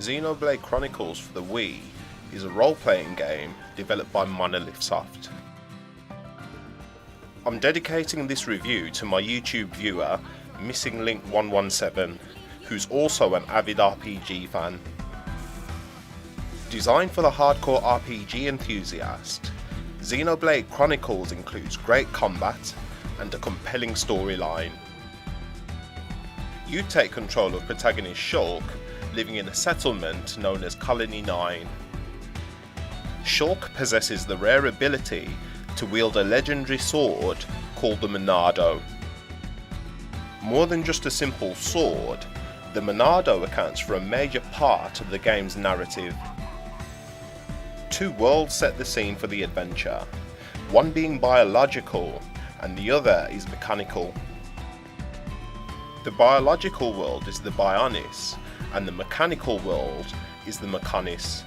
Xenoblade Chronicles for the Wii is a role-playing game developed by Monolith Soft. I'm dedicating this review to my YouTube viewer MissingLink117, who's also an avid RPG fan. Designed for the hardcore RPG enthusiast, Xenoblade Chronicles includes great combat and a compelling storyline. You take control of protagonist Shulk, living in a settlement known as Colony 9. Shulk possesses the rare ability to wield a legendary sword called the Monado. More than just a simple sword, the Monado accounts for a major part of the game's narrative. Two worlds set the scene for the adventure, one being biological and the other is mechanical. The biological world is the Bionis and the mechanical world is the Mechonis.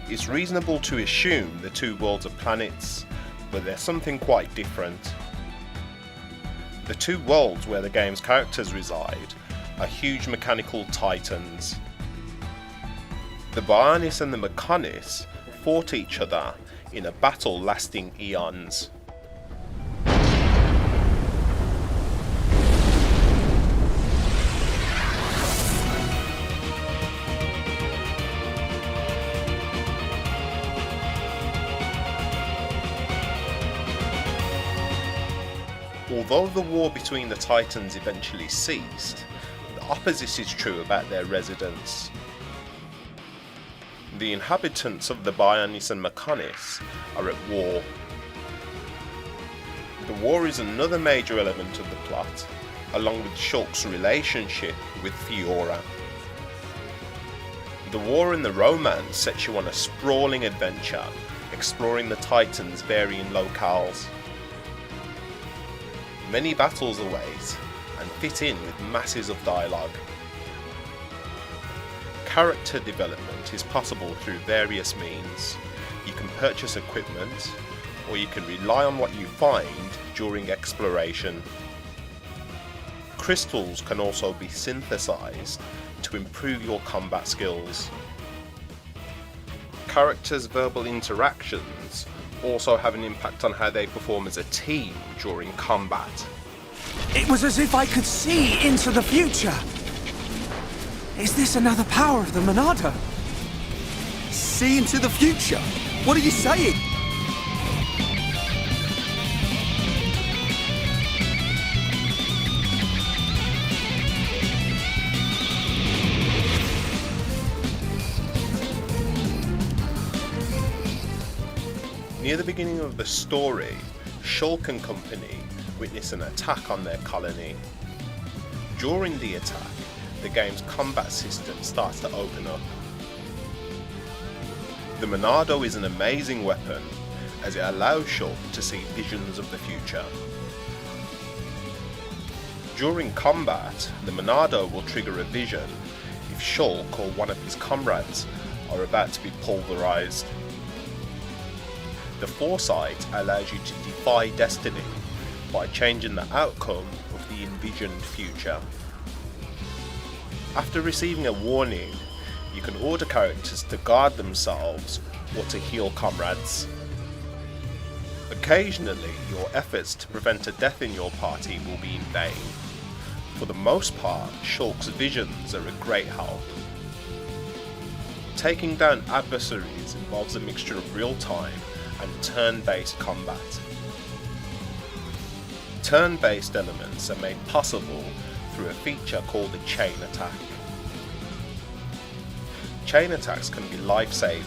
It's reasonable to assume the two worlds are planets, but they're something quite different. The two worlds where the game's characters reside are huge mechanical titans. The Bionis and the Mechonis fought each other in a battle lasting eons. Although the war between the Titans eventually ceased, the opposite is true about their residents. The inhabitants of the Bionis and Mechonis are at war. The war is another major element of the plot, along with Shulk's relationship with Fiora. The war and the romance sets you on a sprawling adventure, exploring the Titans' varying locales. Many battles await and fit in with masses of dialogue. Character development is possible through various means. You can purchase equipment, or you can rely on what you find during exploration. Crystals can also be synthesized to improve your combat skills. Characters' verbal interactions also have an impact on how they perform as a team during combat. It was as if I could see into the future. Is this another power of the Monado? See into the future? What are you saying? Near the beginning of the story, Shulk and company witness an attack on their colony. During the attack, the game's combat system starts to open up. The Monado is an amazing weapon as it allows Shulk to see visions of the future. During combat, the Monado will trigger a vision if Shulk or one of his comrades are about to be pulverized. The foresight allows you to defy destiny by changing the outcome of the envisioned future. After receiving a warning, you can order characters to guard themselves or to heal comrades. Occasionally, your efforts to prevent a death in your party will be in vain. For the most part, Shulk's visions are a great help. Taking down adversaries involves a mixture of real-time and turn-based combat. Turn-based elements are made possible through a feature called a chain attack. Chain attacks can be life-saving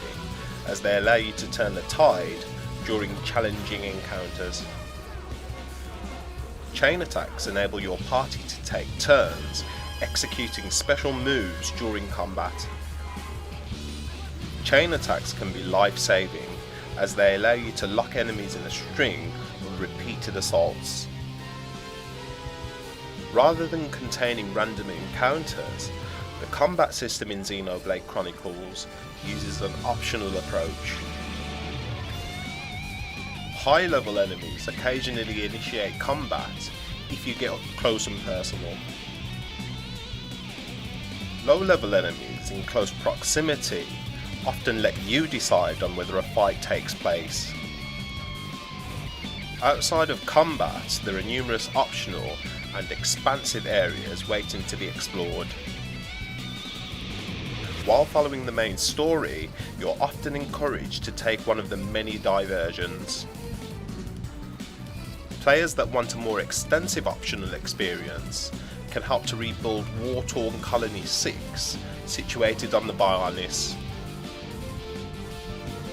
as they allow you to turn the tide during challenging encounters. Chain attacks enable your party to take turns executing special moves during combat. Chain attacks can be life-saving as they allow you to lock enemies in a string of repeated assaults. Rather than containing random encounters, the combat system in Xenoblade Chronicles uses an optional approach. High-level enemies occasionally initiate combat if you get up close and personal. Low-level enemies in close proximity often let you decide on whether a fight takes place. Outside of combat, there are numerous optional and expansive areas waiting to be explored. While following the main story, you're often encouraged to take one of the many diversions. Players that want a more extensive optional experience can help to rebuild war-torn Colony 6, situated on the Bionis.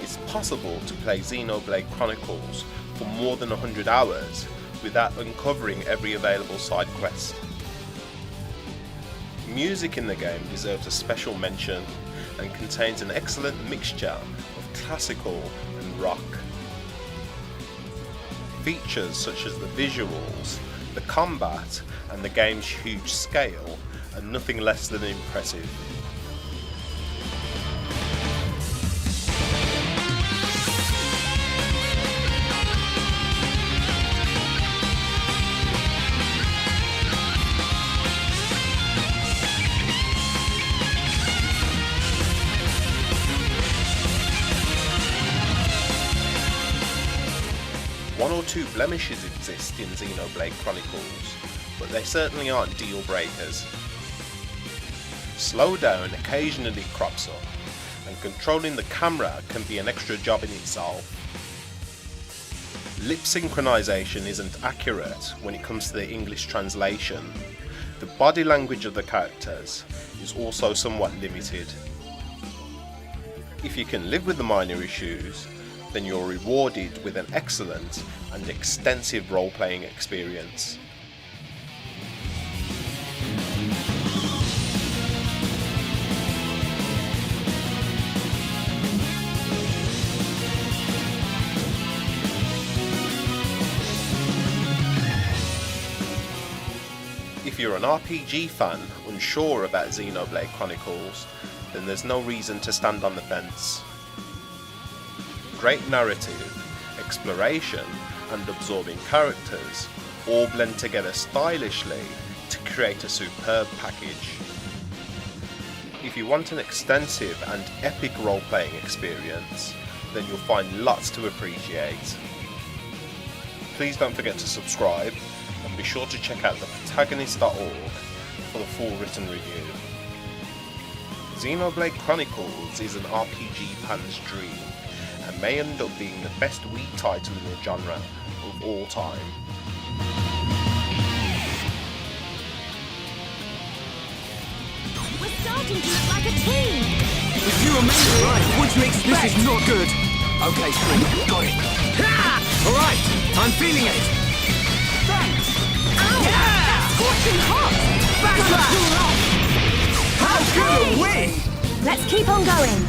It's possible to play Xenoblade Chronicles for more than 100 hours without uncovering every available side quest. Music in the game deserves a special mention and contains an excellent mixture of classical and rock. Features such as the visuals, the combat, and the game's huge scale are nothing less than impressive. One or two blemishes exist in Xenoblade Chronicles, but they certainly aren't deal breakers. Slowdown occasionally crops up, and controlling the camera can be an extra job in itself. Lip synchronization isn't accurate when it comes to the English translation. The body language of the characters is also somewhat limited. If you can live with the minor issues, then you're rewarded with an excellent and extensive role-playing experience. If you're an RPG fan unsure about Xenoblade Chronicles, then there's no reason to stand on the fence. Great narrative, exploration, and absorbing characters all blend together stylishly to create a superb package. If you want an extensive and epic role-playing experience, then you'll find lots to appreciate. Please don't forget to subscribe, and be sure to check out theprotagonist.org for the full written review. Xenoblade Chronicles is an RPG fan's dream, and may end up being the best Wii title in the genre of all time. We're starting to look like a team! If you were me, right, what'd you expect? This is not good. Okay, Shulk, got it. Ha! All right, I'm feeling it. Thanks! Ow! That's scorching hot! Backlash! How good are we? Let's keep on going.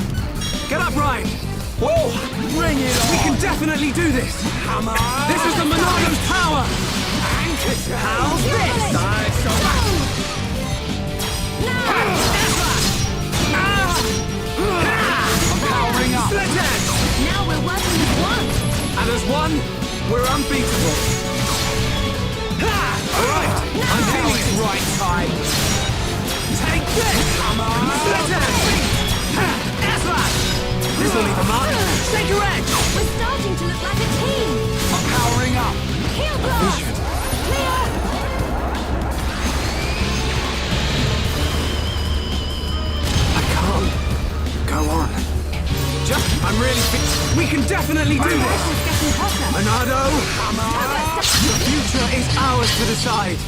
Get up, Ryan. Whoa! Bring it on. We can definitely do this. Hammer. This is the Monado's power. How's this? Nice. So back. I'm powering up. Sledgehammer. Now we're working as one. And as one, we're unbeatable. All right, I'm feeling it. Right time. Take this. Sledgehammer. This'll leave a mark. Shake your edge. We're starting to look like a team. I'm powering up. Heel blast. Clear. I can't go on. I'm really fit. We can definitely do this. It's getting hotter. Monado, the future is ours to decide.